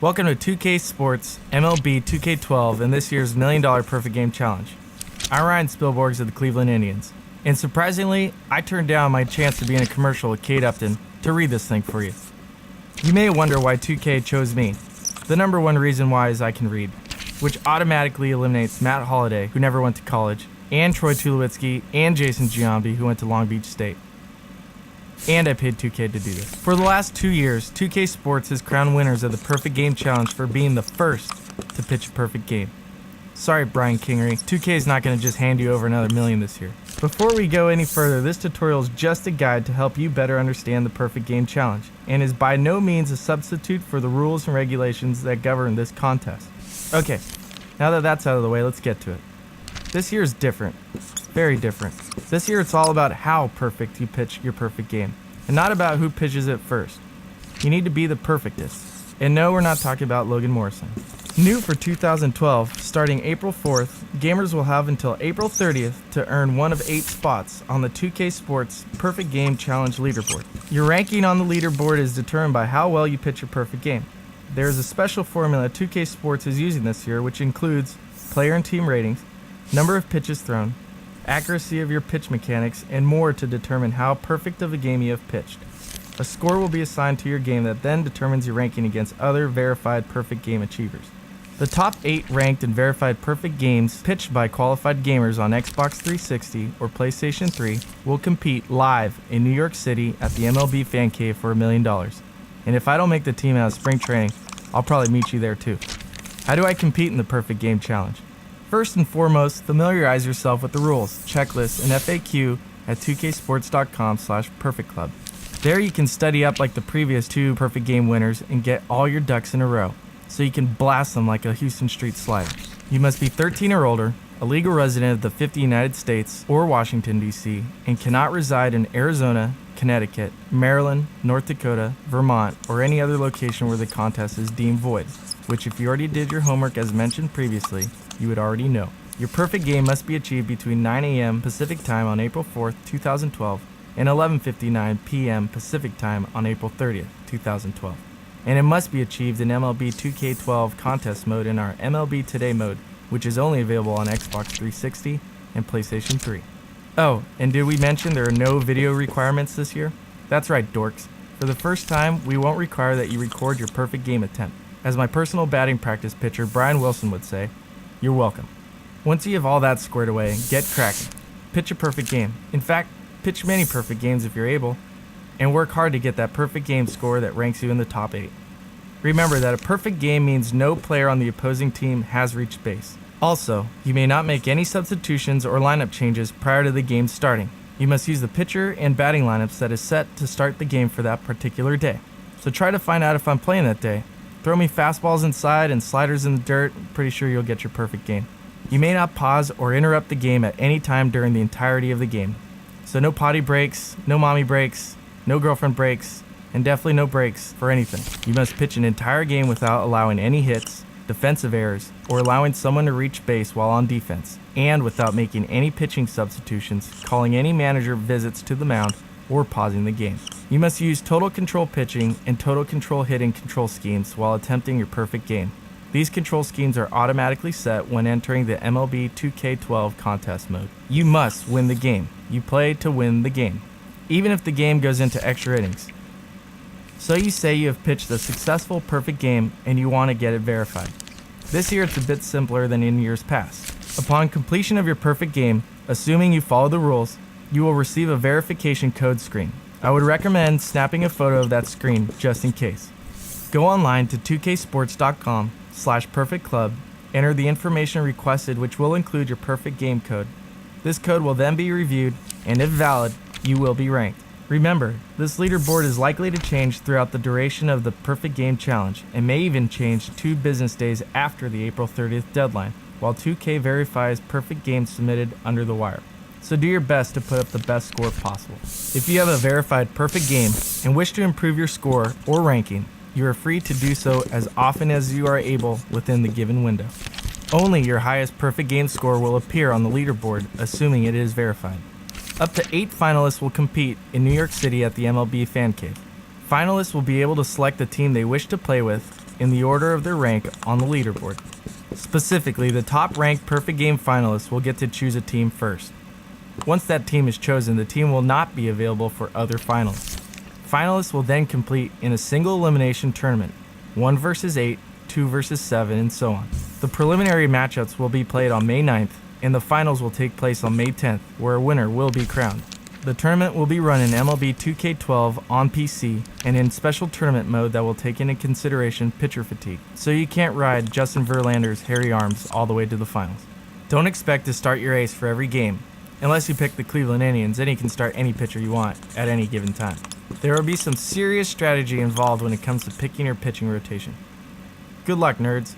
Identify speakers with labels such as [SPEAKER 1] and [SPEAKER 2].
[SPEAKER 1] Welcome to 2K Sports MLB 2K12 and this year's $1 Million Perfect Game Challenge. I'm Ryan Spilborgs of the Cleveland Indians, and surprisingly, I turned down my chance to be in a commercial with Kate Upton to read this thing for you. You may wonder why 2K chose me. The number one reason why is I can read, which automatically eliminates Matt Holliday, who never went to college, and Troy Tulowitzki, and Jason Giambi, who went to Long Beach State. And I paid 2K to do this. For the last 2 years, 2K Sports has crowned winners of the Perfect Game Challenge for being the first to pitch a perfect game. Sorry, Brian Kingery, 2K is not going to just hand you over another $1 million this year. Before we go any further, this tutorial is just a guide to help you better understand the Perfect Game Challenge, and is by no means a substitute for the rules and regulations that govern this contest. Okay, now that that's out of the way, let's get to it. This year is different. Very different. This year it's all about how perfect you pitch your perfect game, and not about who pitches it first. You need to be the perfectest. And no, we're not talking about Logan Morrison. New for 2012, starting April 4th, gamers will have until April 30th to earn one of 8 spots on the 2K Sports Perfect Game Challenge leaderboard. Your ranking on the leaderboard is determined by how well you pitch your perfect game. There is a special formula 2K Sports is using this year, which includes player and team ratings, number of pitches thrown, accuracy of your pitch mechanics, and more to determine how perfect of a game you have pitched. A score will be assigned to your game that then determines your ranking against other verified perfect game achievers. The top 8 ranked and verified perfect games pitched by qualified gamers on Xbox 360 or PlayStation 3 will compete live in New York City at the MLB Fan Cave for $1 million. And if I don't make the team out of spring training, I'll probably meet you there too. How do I compete in the Perfect Game Challenge? First and foremost, familiarize yourself with the rules, checklists, and FAQ at 2ksports.com/perfectclub. There you can study up like the previous 2 perfect game winners and get all your ducks in a row, so you can blast them like a Houston Street Slider. You must be 13 or older, a legal resident of the 50 United States or Washington, D.C., and cannot reside in Arizona, Connecticut, Maryland, North Dakota, Vermont, or any other location where the contest is deemed void, which if you already did your homework as mentioned previously, you would already know. Your perfect game must be achieved between 9 a.m. Pacific Time on April 4th, 2012 and 11:59 p.m. Pacific Time on April 30th, 2012. And it must be achieved in MLB 2K12 contest mode in our MLB Today mode, which is only available on Xbox 360 and PlayStation 3. Oh, and did we mention there are no video requirements this year? That's right, dorks. For the first time, we won't require that you record your perfect game attempt. As my personal batting practice pitcher Brian Wilson would say, you're welcome. Once you have all that squared away, get cracking. Pitch a perfect game. In fact, pitch many perfect games if you're able, and work hard to get that perfect game score that ranks you in the top 8. Remember that a perfect game means no player on the opposing team has reached base. Also, you may not make any substitutions or lineup changes prior to the game starting. You must use the pitcher and batting lineups that is set to start the game for that particular day. So try to find out if I'm playing that day. Throw me fastballs inside and sliders in the dirt, pretty sure you'll get your perfect game. You may not pause or interrupt the game at any time during the entirety of the game. So no potty breaks, no mommy breaks, no girlfriend breaks, and definitely no breaks for anything. You must pitch an entire game without allowing any hits, defensive errors, or allowing someone to reach base while on defense, and without making any pitching substitutions, calling any manager visits to the mound, or pausing the game. You must use total control pitching and total control hitting control schemes while attempting your perfect game. These control schemes are automatically set when entering the MLB 2K12 contest mode. You must win the game. You play to win the game, even if the game goes into extra innings. So you say you have pitched a successful perfect game and you want to get it verified. This year it's a bit simpler than in years past. Upon completion of your perfect game, assuming you follow the rules, you will receive a verification code screen. I would recommend snapping a photo of that screen just in case. Go online to 2ksports.com/perfectclub, enter the information requested, which will include your perfect game code. This code will then be reviewed, and if valid, you will be ranked. Remember, this leaderboard is likely to change throughout the duration of the Perfect Game Challenge, and may even change 2 business days after the April 30th deadline, while 2K verifies perfect games submitted under the wire. So do your best to put up the best score possible. If you have a verified perfect game and wish to improve your score or ranking, you are free to do so as often as you are able within the given window. Only your highest perfect game score will appear on the leaderboard, assuming it is verified. Up to 8 finalists will compete in New York City at the MLB Fan Cave. Finalists will be able to select the team they wish to play with, in the order of their rank on the leaderboard. Specifically, the top-ranked Perfect Game finalists will get to choose a team first. Once that team is chosen, the team will not be available for other finalists. Finalists will then compete in a single elimination tournament, 1 versus 8, 2 versus 7, and so on. The preliminary matchups will be played on May 9th, and the finals will take place on May 10th, where a winner will be crowned. The tournament will be run in MLB 2K12 on PC and in special tournament mode that will take into consideration pitcher fatigue, so you can't ride Justin Verlander's hairy arms all the way to the finals. Don't expect to start your ace for every game, unless you pick the Cleveland Indians, then you can start any pitcher you want at any given time. There will be some serious strategy involved when it comes to picking your pitching rotation. Good luck, nerds.